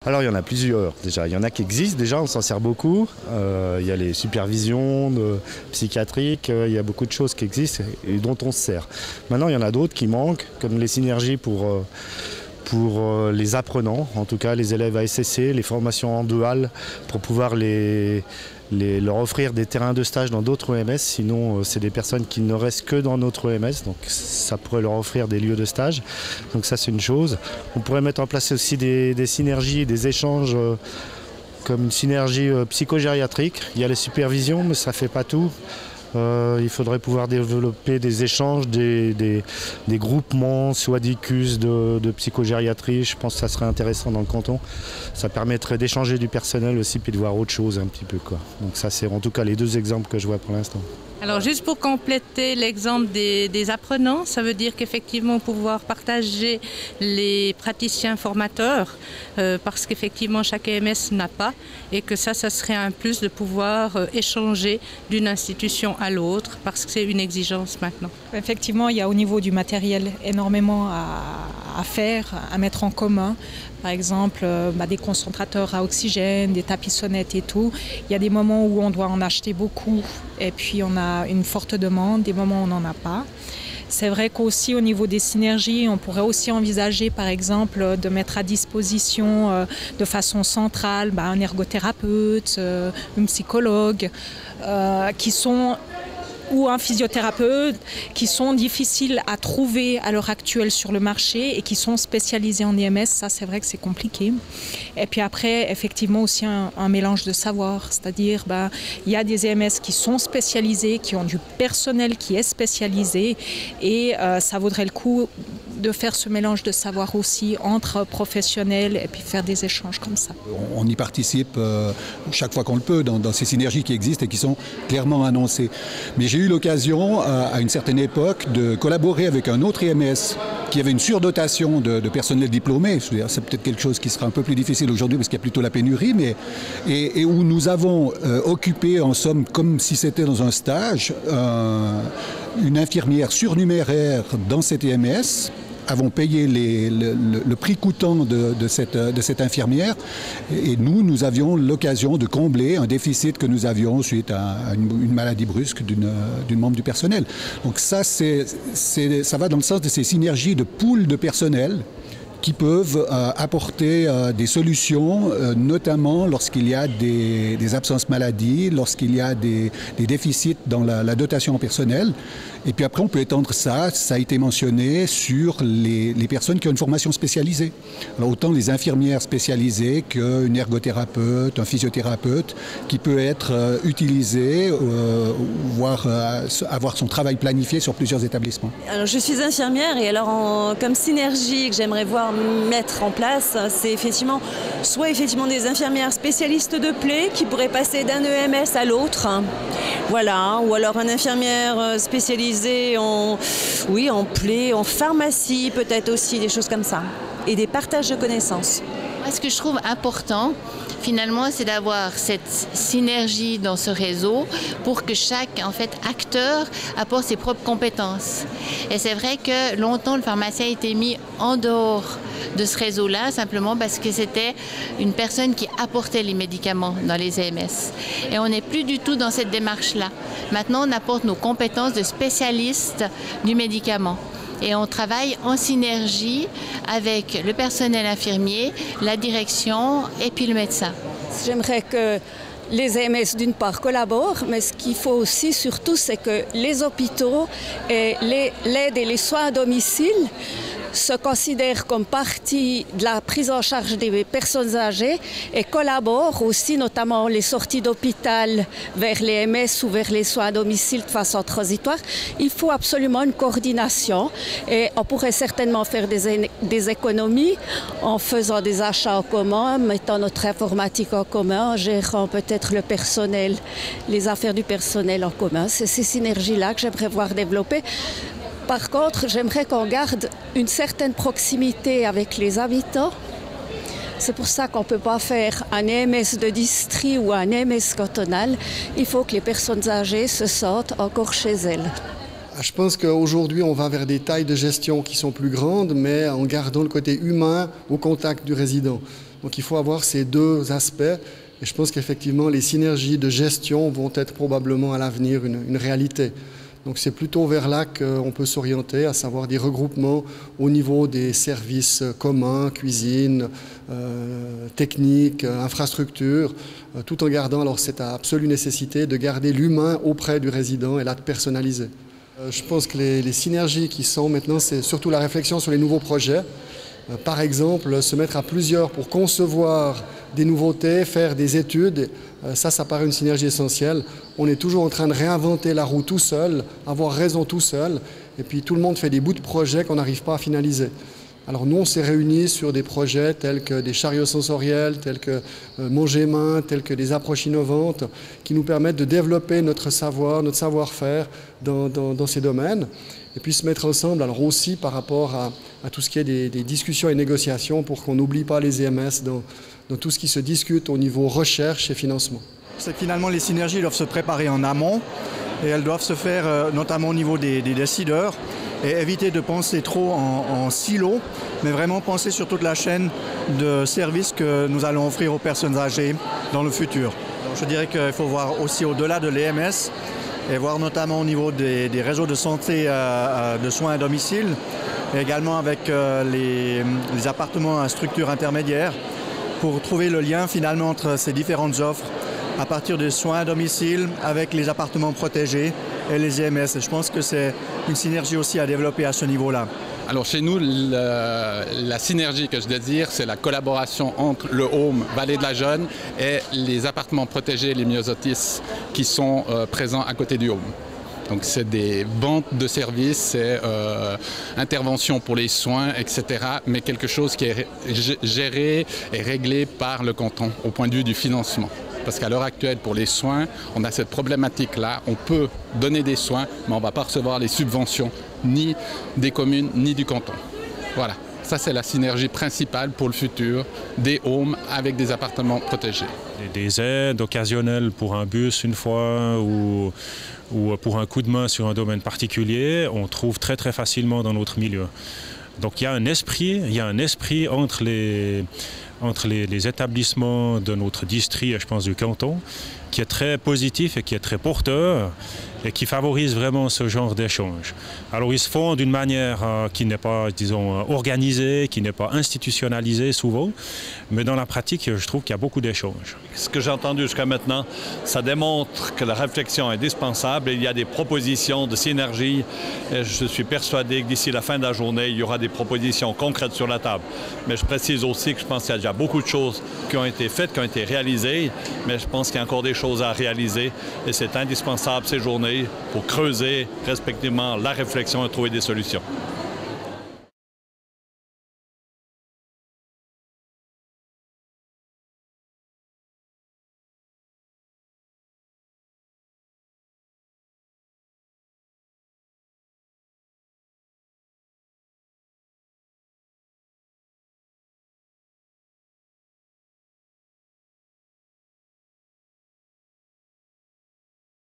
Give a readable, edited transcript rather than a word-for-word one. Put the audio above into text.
Alors il y en a plusieurs déjà. Il y en a qui existent déjà, on s'en sert beaucoup. Il y a les supervisions psychiatriques, il y a beaucoup de choses qui existent et dont on se sert. Maintenant il y en a d'autres qui manquent, comme les synergies pour les apprenants, en tout cas les élèves ASSC, les formations en dual, pour pouvoir leur offrir des terrains de stage dans d'autres EMS. Sinon, c'est des personnes qui ne restent que dans notre EMS, donc ça pourrait leur offrir des lieux de stage. Donc ça, c'est une chose. On pourrait mettre en place aussi des synergies, des échanges, comme une synergie psychogériatrique. Il y a les supervisions, mais ça ne fait pas tout. Il faudrait pouvoir développer des échanges, des groupements, soit d'ICUS, de psychogériatrie. Je pense que ça serait intéressant dans le canton. Ça permettrait d'échanger du personnel aussi, puis de voir autre chose un petit peu, quoi. Donc ça, c'est en tout cas les deux exemples que je vois pour l'instant. Alors juste pour compléter l'exemple des apprenants, ça veut dire qu'effectivement pouvoir partager les praticiens formateurs, parce qu'effectivement chaque EMS n'a pas, et que ça serait un plus de pouvoir échanger d'une institution à l'autre, parce que c'est une exigence maintenant. Effectivement, il y a au niveau du matériel énormément à faire, à mettre en commun. Par exemple, des concentrateurs à oxygène, des tapis-sonnettes et tout. Il y a des moments où on doit en acheter beaucoup et puis on a une forte demande, des moments où on n'en a pas. C'est vrai qu'aussi au niveau des synergies, on pourrait aussi envisager par exemple de mettre à disposition de façon centrale un ergothérapeute, une psychologue, ou un physiothérapeute qui sont difficiles à trouver à l'heure actuelle sur le marché et qui sont spécialisés en EMS. Ça, c'est vrai que c'est compliqué. Et puis après, effectivement, aussi un mélange de savoir. C'est-à-dire, il y a des EMS qui sont spécialisés, qui ont du personnel qui est spécialisé et ça vaudrait le coup de faire ce mélange de savoir aussi entre professionnels et puis faire des échanges comme ça. On y participe chaque fois qu'on le peut dans ces synergies qui existent et qui sont clairement annoncées. Mais j'ai eu l'occasion à une certaine époque de collaborer avec un autre EMS qui avait une surdotation de personnel diplômé. C'est peut-être quelque chose qui sera un peu plus difficile aujourd'hui parce qu'il y a plutôt la pénurie, et où nous avons occupé en somme comme si c'était dans un stage une infirmière surnuméraire dans cet EMS. Avons payé le prix coûtant de cette infirmière et nous avions l'occasion de combler un déficit que nous avions suite à une maladie brusque d'une membre du personnel. Donc ça va dans le sens de ces synergies de pools de personnel qui peuvent apporter des solutions, notamment lorsqu'il y a des absences maladie, lorsqu'il y a des déficits dans la dotation en personnel. Et puis après, on peut étendre ça a été mentionné, sur les personnes qui ont une formation spécialisée. Alors autant les infirmières spécialisées qu'une ergothérapeute, un physiothérapeute, qui peut être utilisé, voire avoir son travail planifié sur plusieurs établissements. Alors je suis infirmière et alors comme synergie que j'aimerais voir mettre en place, c'est effectivement des infirmières spécialistes de plaies qui pourraient passer d'un EMS à l'autre. Voilà, ou alors une infirmière spécialisée en plaies, en pharmacie, peut-être aussi, des choses comme ça. Et des partages de connaissances. Ce que je trouve important, finalement, c'est d'avoir cette synergie dans ce réseau pour que chaque acteur apporte ses propres compétences. Et c'est vrai que longtemps, le pharmacien a été mis en dehors de ce réseau-là, simplement parce que c'était une personne qui apportait les médicaments dans les EMS. Et on n'est plus du tout dans cette démarche-là. Maintenant, on apporte nos compétences de spécialistes du médicament. Et on travaille en synergie avec le personnel infirmier, la direction et puis le médecin. J'aimerais que les EMS d'une part collaborent, mais ce qu'il faut aussi surtout, c'est que les hôpitaux et l'aide et les soins à domicile se considèrent comme partie de la prise en charge des personnes âgées et collaborent aussi, notamment les sorties d'hôpital vers les MS ou vers les soins à domicile de façon transitoire. Il faut absolument une coordination et on pourrait certainement faire des économies en faisant des achats en commun, mettant notre informatique en commun, en gérant peut-être le personnel, les affaires du personnel en commun. C'est ces synergies-là que j'aimerais voir développer. Par contre, j'aimerais qu'on garde une certaine proximité avec les habitants. C'est pour ça qu'on ne peut pas faire un EMS de district ou un EMS cantonal. Il faut que les personnes âgées se sentent encore chez elles. Je pense qu'aujourd'hui, on va vers des tailles de gestion qui sont plus grandes, mais en gardant le côté humain au contact du résident. Donc il faut avoir ces deux aspects. Et je pense qu'effectivement, les synergies de gestion vont être probablement à l'avenir une réalité. Donc c'est plutôt vers là qu'on peut s'orienter, à savoir des regroupements au niveau des services communs, cuisine, technique, infrastructure, tout en gardant, alors c'est à absolue nécessité, de garder l'humain auprès du résident et là de personnaliser. Je pense que les synergies qui sont maintenant, c'est surtout la réflexion sur les nouveaux projets. Par exemple, se mettre à plusieurs pour concevoir des nouveautés, faire des études, ça paraît une synergie essentielle. On est toujours en train de réinventer la roue tout seul, avoir raison tout seul, et puis tout le monde fait des bouts de projets qu'on n'arrive pas à finaliser. Alors nous, on s'est réunis sur des projets tels que des chariots sensoriels, tels que manger main, tels que des approches innovantes, qui nous permettent de développer notre savoir, notre savoir-faire dans ces domaines. Et puis se mettre ensemble, alors aussi par rapport à tout ce qui est des discussions et négociations pour qu'on n'oublie pas les EMS dans tout ce qui se discute au niveau recherche et financement. C'est que finalement les synergies doivent se préparer en amont et elles doivent se faire notamment au niveau des décideurs et éviter de penser trop en silo, mais vraiment penser sur toute la chaîne de services que nous allons offrir aux personnes âgées dans le futur. Donc, je dirais qu'il faut voir aussi au-delà de l'EMS et voir notamment au niveau des réseaux de santé de soins à domicile et également avec les appartements à structure intermédiaire pour trouver le lien finalement entre ces différentes offres à partir des soins à domicile avec les appartements protégés et les EMS. Et je pense que c'est une synergie aussi à développer à ce niveau-là. Alors chez nous, la synergie que je désire, c'est la collaboration entre le Home Vallée de la Jeune et les appartements protégés, les Myosotis, qui sont présents à côté du Home. Donc c'est des ventes de services, c'est intervention pour les soins, etc. Mais quelque chose qui est géré et réglé par le canton au point de vue du financement. Parce qu'à l'heure actuelle, pour les soins, on a cette problématique-là. On peut donner des soins, mais on ne va pas recevoir les subventions ni des communes, ni du canton. Voilà, ça c'est la synergie principale pour le futur des homes avec des appartements protégés. Des aides occasionnelles pour un bus une fois ou pour un coup de main sur un domaine particulier, on trouve très très facilement dans notre milieu. Donc il y a un esprit entre les établissements de notre district et je pense du canton qui est très positif et qui est très porteur et qui favorise vraiment ce genre d'échange. Alors ils se font d'une manière qui n'est pas, disons, organisée, qui n'est pas institutionnalisée souvent, mais dans la pratique, je trouve qu'il y a beaucoup d'échanges. Ce que j'ai entendu jusqu'à maintenant, ça démontre que la réflexion est indispensable et il y a des propositions de synergie. Et je suis persuadé que d'ici la fin de la journée, il y aura des propositions concrètes sur la table. Mais je précise aussi que je pense qu'il y a déjà beaucoup de choses qui ont été faites, qui ont été réalisées, mais je pense qu'il y a encore des choses à réaliser et c'est indispensable ces journées pour creuser respectivement la réflexion et trouver des solutions.